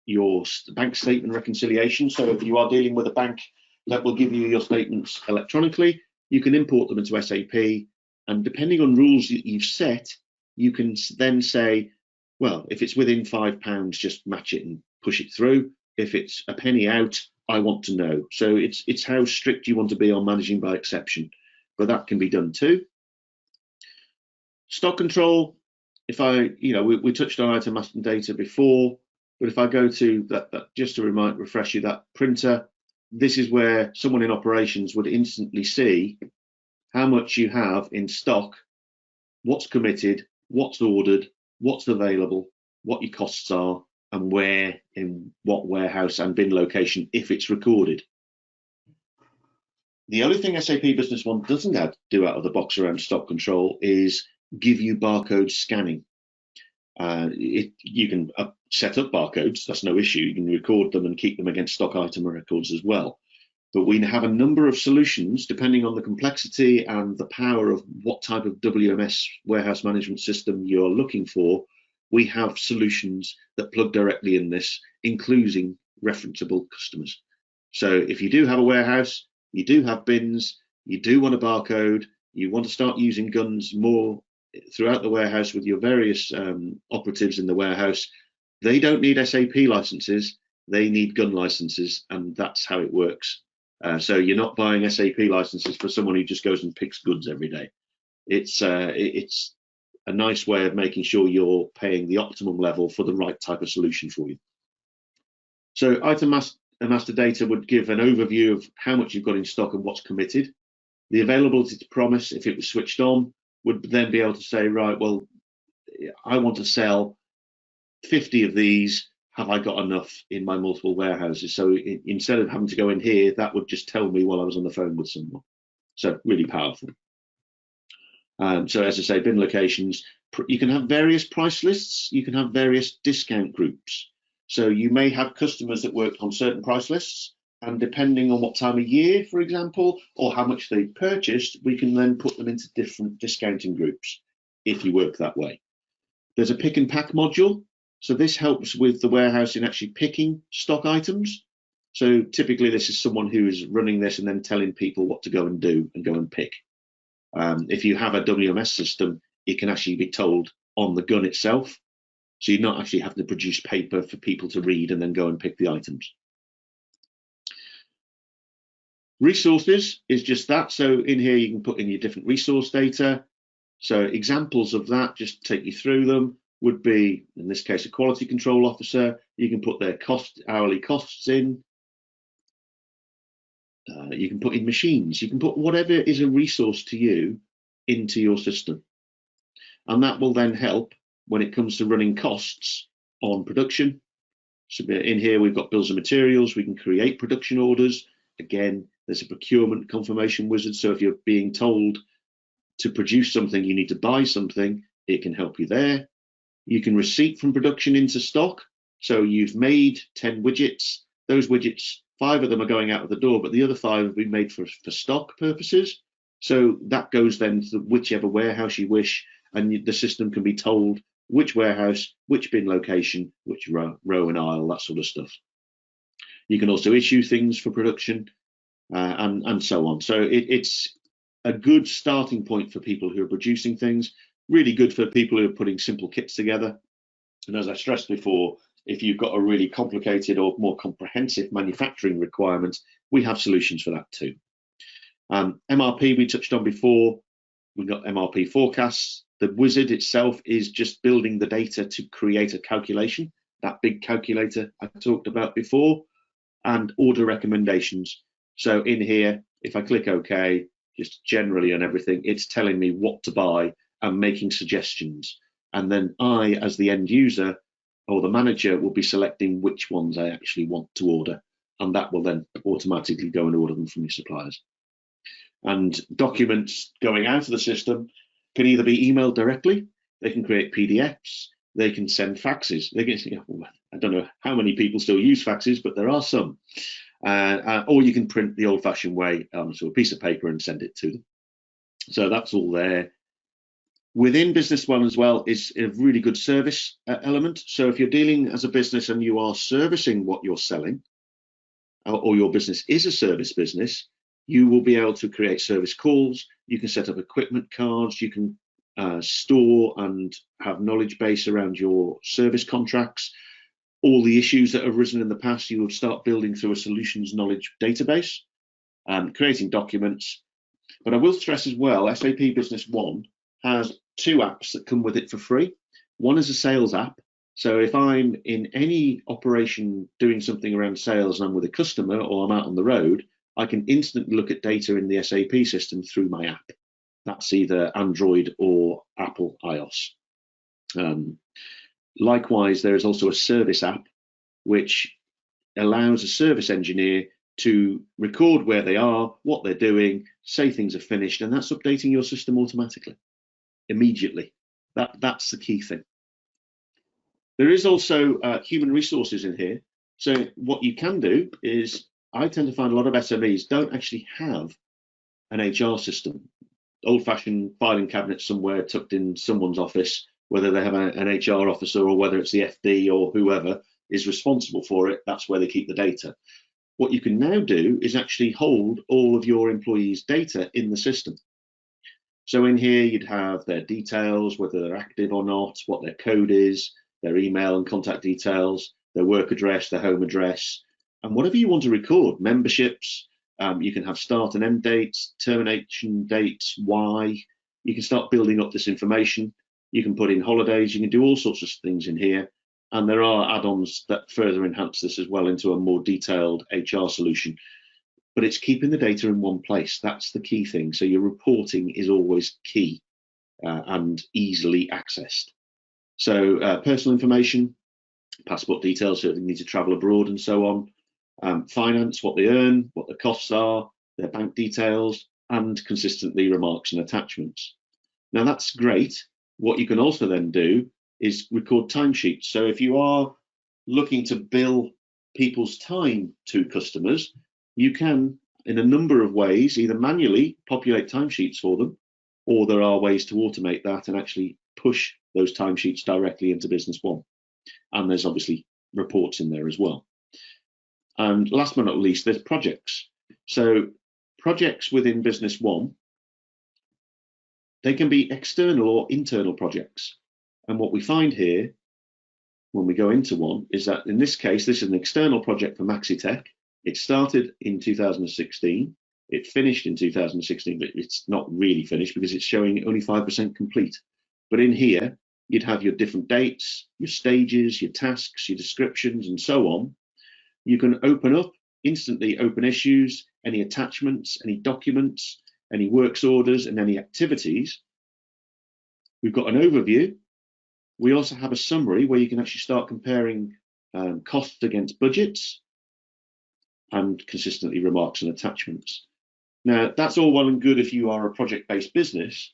your bank statement reconciliation. So if you are dealing with a bank that will give you your statements electronically, you can import them into SAP, and depending on rules that you've set, you can then say, well, if it's within £5, just match it and push it through. If it's a penny out, I want to know. So it's how strict you want to be on managing by exception, but that can be done too. Stock control, if we touched on item master data before, but if I go to that just to refresh you, that printer, this is where someone in operations would instantly see how much you have in stock, what's committed, what's ordered, what's available, what your costs are, and where, in what warehouse and bin location, if it's recorded. The only thing SAP Business One doesn't do out of the box around stock control is give you barcode scanning. You can set up barcodes, that's no issue. You can record them and keep them against stock item records as well. But we have a number of solutions, depending on the complexity and the power of what type of WMS warehouse management system you're looking for. We have solutions that plug directly in this, including referenceable customers. So if you do have a warehouse, you do have bins, you do want a barcode, you want to start using guns more throughout the warehouse with your various operatives in the warehouse, they don't need SAP licenses, they need gun licenses, and that's how it works. So you're not buying SAP licenses for someone who just goes and picks goods every day. It's a nice way of making sure you're paying the optimum level for the right type of solution for you. So item master data would give an overview of how much you've got in stock and what's committed. The availability to promise, if it was switched on, would then be able to say, right, well, I want to sell 50 of these. Have I got enough in my multiple warehouses? So instead of having to go in here, that would just tell me while I was on the phone with someone. So really powerful. So as I say, bin locations, you can have various price lists. You can have various discount groups. So you may have customers that work on certain price lists, and depending on what time of year, for example, or how much they purchased, we can then put them into different discounting groups if you work that way. There's a pick and pack module. So this helps with the warehouse in actually picking stock items. So typically this is someone who is running this and then telling people what to go and do and go and pick. If you have a WMS system, it can actually be told on the gun itself. So you're not actually having to produce paper for people to read and then go and pick the items. Resources is just that. So in here, you can put in your different resource data. So examples of that, just to take you through them, would be, in this case, a quality control officer. You can put their hourly costs in. You can put in machines. You can put whatever is a resource to you into your system. And that will then help when it comes to running costs on production. So in here, we've got bills of materials. We can create production orders. Again, there's a procurement confirmation wizard. So if you're being told to produce something, you need to buy something, it can help you there. You can receipt from production into stock. So you've made 10 widgets. Those widgets, 5 of them are going out of the door, but the other 5 have been made for stock purposes. So that goes then to whichever warehouse you wish, and the system can be told which warehouse, which bin location, which row and aisle, that sort of stuff. You can also issue things for production and so on. So it's a good starting point for people who are producing things, really good for people who are putting simple kits together. And as I stressed before, if you've got a really complicated or more comprehensive manufacturing requirement, we have solutions for that too. MRP we touched on before. We've got MRP forecasts. The wizard itself is just building the data to create a calculation, that big calculator I talked about before, and order recommendations. So in here, if I click OK, just generally on everything, it's telling me what to buy and making suggestions. And then I, as the end user or the manager, will be selecting which ones I actually want to order. And that will then automatically go and order them from your suppliers. And documents going out of the system can either be emailed directly, they can create PDFs, they can send faxes. They can, I don't know how many people still use faxes, but there are some. Or you can print the old-fashioned way onto a piece of paper and send it to them. So that's all there. Within Business One as well is a really good service element. So if you're dealing as a business and you are servicing what you're selling, or your business is a service business, you will be able to create service calls. You can set up equipment cards. You can store and have knowledge base around your service contracts. All the issues that have arisen in the past, you will start building through a solutions knowledge database, creating documents. But I will stress as well, SAP Business One has 2 apps that come with it for free. One is a sales app. So if I'm in any operation doing something around sales and I'm with a customer or I'm out on the road, I can instantly look at data in the SAP system through my app. That's either Android or Apple iOS. Likewise, there is also a service app which allows a service engineer to record where they are, what they're doing, say things are finished, and that's updating your system automatically, immediately. That's the key thing. There is also human resources in here. So what you can do is, I tend to find a lot of SMEs don't actually have an HR system, old-fashioned filing cabinet somewhere tucked in someone's office, whether they have an HR officer or whether it's the FD or whoever is responsible for it, that's where they keep the data. What you can now do is actually hold all of your employees' data in the system. So in here, you'd have their details, whether they're active or not, what their code is, their email and contact details, their work address, their home address, and whatever you want to record, memberships. You can have start and end dates, termination dates, why. You can start building up this information. You can put in holidays. You can do all sorts of things in here. And there are add-ons that further enhance this as well into a more detailed HR solution. But it's keeping the data in one place. That's the key thing. So your reporting is always key and easily accessed. So personal information, passport details, so if they need to travel abroad and so on. Finance, what they earn, what the costs are, their bank details, and consistently remarks and attachments. Now that's great. What you can also then do is record timesheets. So if you are looking to bill people's time to customers, you can, in a number of ways, either manually populate timesheets for them, or there are ways to automate that and actually push those timesheets directly into Business One. And there's obviously reports in there as well. And last but not least, there's projects. So projects within Business One, they can be external or internal projects. And what we find here, when we go into one, is that in this case, this is an external project for Maxitech. It started in 2016. It finished in 2016, but it's not really finished because it's showing only 5% complete. But in here, you'd have your different dates, your stages, your tasks, your descriptions, and so on. You can open up, instantly open issues, any attachments, any documents, any works orders, and any activities. We've got an overview. We also have a summary where you can actually start comparing costs against budgets and consistently remarks and attachments. Now, that's all well and good if you are a project-based business,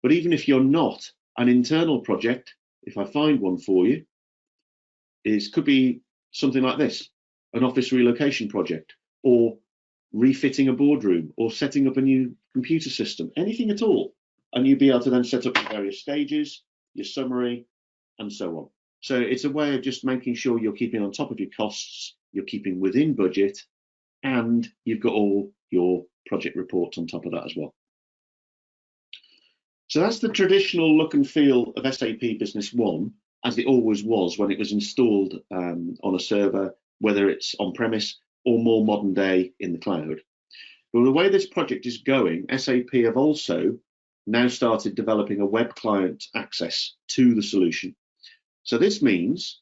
but even if you're not, an internal project, if I find one for you, could be something like this. An office relocation project, or refitting a boardroom, or setting up a new computer system, anything at all. And you'd be able to then set up your various stages, your summary, and so on. So it's a way of just making sure you're keeping on top of your costs, you're keeping within budget, and you've got all your project reports on top of that as well. So that's the traditional look and feel of SAP Business One. as it always was when it was installed on a server, whether it's on premise or more modern day in the cloud. But the way this project is going, SAP have also now started developing a web client access to the solution. So this means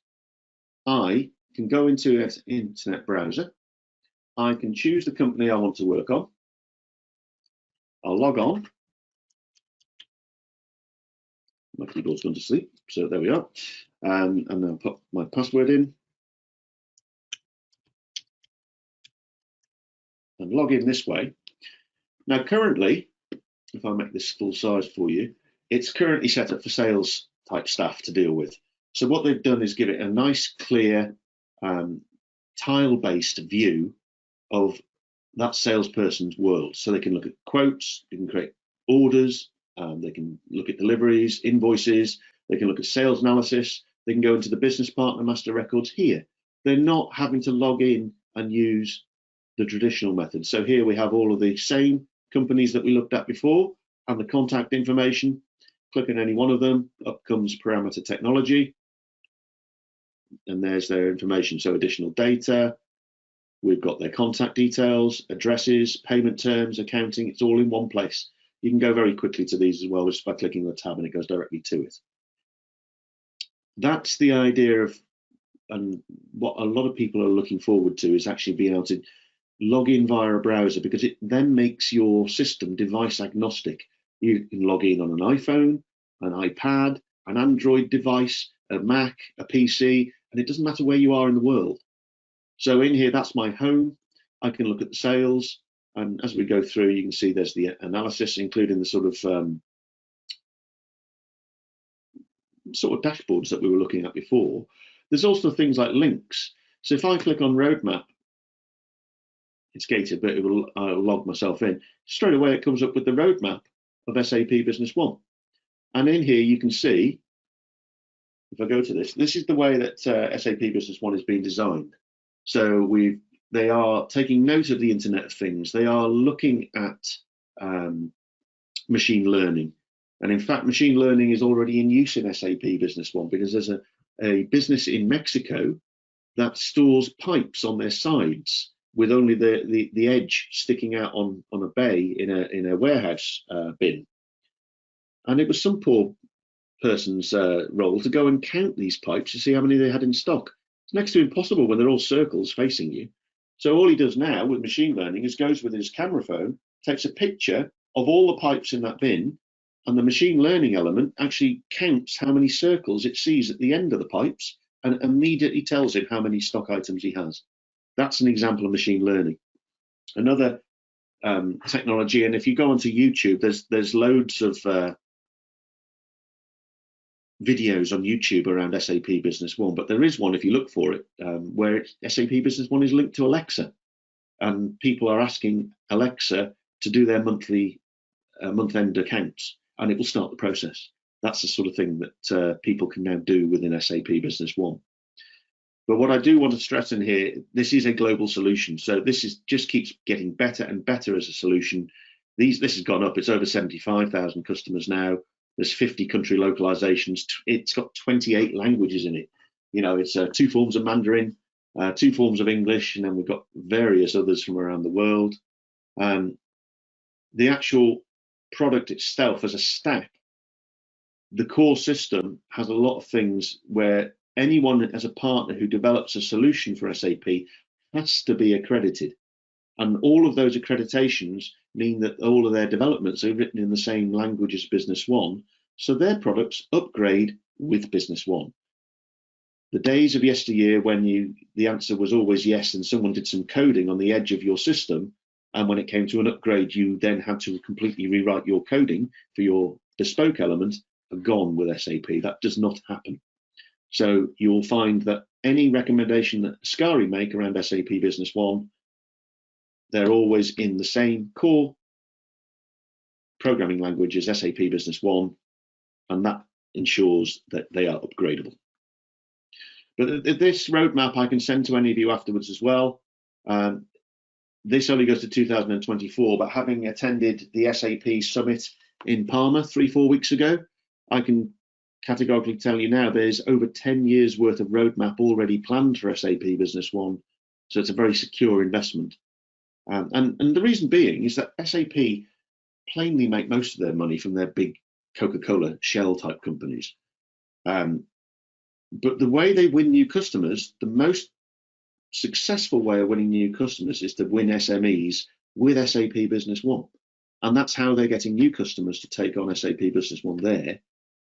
I can go into an internet browser. I can choose the company I want to work on. I'll log on. My keyboard's gone to sleep, so there we are. And then put my password in and log in this way. Now, currently, if I make this full size for you, it's currently set up for sales type staff to deal with. So what they've done is give it a nice, clear, tile-based view of that salesperson's world. So they can look at quotes, they can create orders, they can look at deliveries, invoices, they can look at sales analysis, they can go into the business partner master records here. They're not having to log in and use the traditional method. So here we have all of the same companies that we looked at before and the contact information. Click on any one of them, up comes parameter technology, and there's their information. So additional data, we've got their contact details, addresses, payment terms, accounting, it's all in one place. You can go very quickly to these as well just by clicking the tab and it goes directly to it. That's the idea of, and what a lot of people are looking forward to is actually being able to log in via a browser, because it then makes your system device agnostic. You can log in on an iPhone, an iPad, an Android device, a Mac, a PC, and it doesn't matter where you are in the world. So in here, that's my home. I can look at the sales, and as we go through, you can see there's the analysis, including the sort of dashboards that we were looking at before. There's also things like links. So if I click on roadmap, it's gated, but it will log myself in. Straight away, it comes up with the roadmap of SAP Business One. And in here, you can see, if I go to this, this is the way that SAP Business One is being designed. So they are taking note of the Internet of Things. They are looking at machine learning. And in fact, machine learning is already in use in SAP Business One, because there's a business in Mexico that stores pipes on their sides with only the edge sticking out on a bay in a warehouse bin. And it was some poor person's role to go and count these pipes to see how many they had in stock. It's next to impossible when they're all circles facing you. So all he does now with machine learning is goes with his camera phone, takes a picture of all the pipes in that bin, and the machine learning element actually counts how many circles it sees at the end of the pipes and immediately tells him how many stock items he has. That's an example of machine learning. Another technology, and if you go onto YouTube, there's loads of videos on YouTube around SAP Business One, but there is one, if you look for it, where SAP Business One is linked to Alexa, and people are asking Alexa to do their month-end accounts, and it will start the process. That's the sort of thing that people can now do within SAP Business One. But what I do want to stress in here, this is a global solution. So this just keeps getting better and better as a solution. This has gone up. It's over 75,000 customers now. There's 50 country localizations. It's got 28 languages in it. You know, it's 2 forms of Mandarin, 2 forms of English, and then we've got various others from around the world. The actual product itself as a stack, the core system has a lot of things where anyone as a partner who develops a solution for SAP has to be accredited. And all of those accreditations mean that all of their developments are written in the same language as Business One, so their products upgrade with Business One. The days of yesteryear when the answer was always yes and someone did some coding on the edge of your system, and when it came to an upgrade, you then had to completely rewrite your coding for your bespoke element, are gone with SAP. That does not happen. So you'll find that any recommendation that Ascarii make around SAP Business One, they're always in the same core programming language as SAP Business One, and that ensures that they are upgradable. But this roadmap I can send to any of you afterwards as well. This only goes to 2024, but having attended the SAP Summit in Palma 3-4 weeks ago, I can categorically tell you now there's over 10 years worth of roadmap already planned for SAP Business One. So it's a very secure investment. And the reason being is that SAP plainly make most of their money from their big Coca-Cola Shell type companies. But the way they win new customers, the most successful way of winning new customers is to win SMEs with SAP Business One. And that's how they're getting new customers to take on SAP Business One there.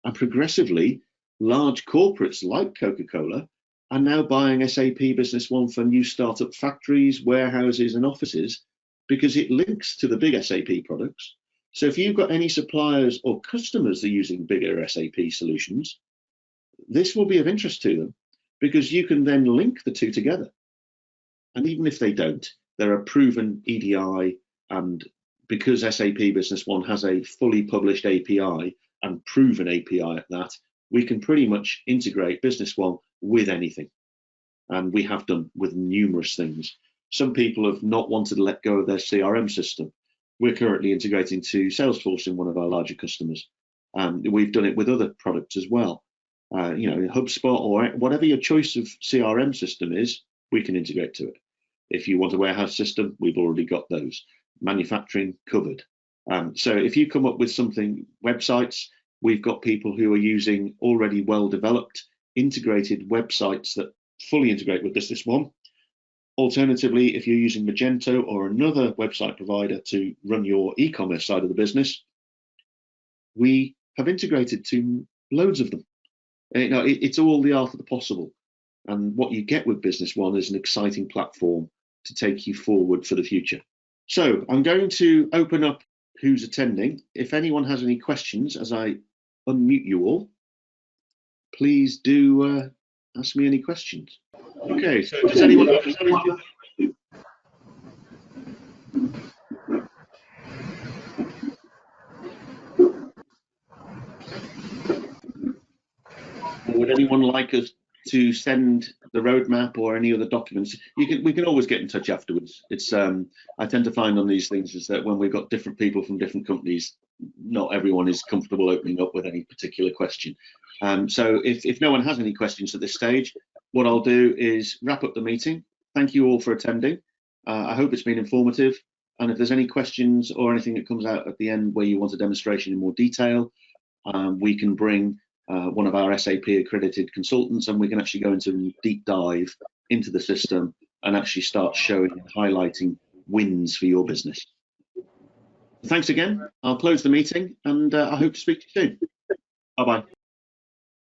And progressively, large corporates like Coca-Cola are now buying SAP Business One for new startup factories, warehouses, and offices, because it links to the big SAP products. So if you've got any suppliers or customers that are using bigger SAP solutions, this will be of interest to them, because you can then link the two together. And even if they don't, they're a proven EDI, and because SAP Business One has a fully published API and proven API at that, we can pretty much integrate Business One with anything. And we have done with numerous things. Some people have not wanted to let go of their CRM system. We're currently integrating to Salesforce in one of our larger customers. We've done it with other products as well. HubSpot or whatever your choice of CRM system is, we can integrate to it. If you want a warehouse system, we've already got those. Manufacturing covered. So if you come up with something, websites, we've got people who are using already well-developed integrated websites that fully integrate with Business One. Alternatively, if you're using Magento or another website provider to run your e-commerce side of the business, we have integrated to loads of them. It's all the art of the possible. And what you get with Business One is an exciting platform to take you forward for the future. So I'm going to open up who's attending. If anyone has any questions as I unmute you all, please do ask me any questions. Okay, so does anyone have anything? Would anyone like us to send the roadmap or any other documents? We can always get in touch afterwards. It's I tend to find on these things is that when we've got different people from different companies, not everyone is comfortable opening up with any particular question. So if no one has any questions at this stage, what I'll do is wrap up the meeting. Thank you all for attending. I hope it's been informative. And if there's any questions or anything that comes out at the end where you want a demonstration in more detail, we can bring one of our SAP accredited consultants, and we can actually go into a deep dive into the system and actually start showing and highlighting wins for your business. Thanks again. I'll close the meeting, and I hope to speak to you soon. Bye-bye.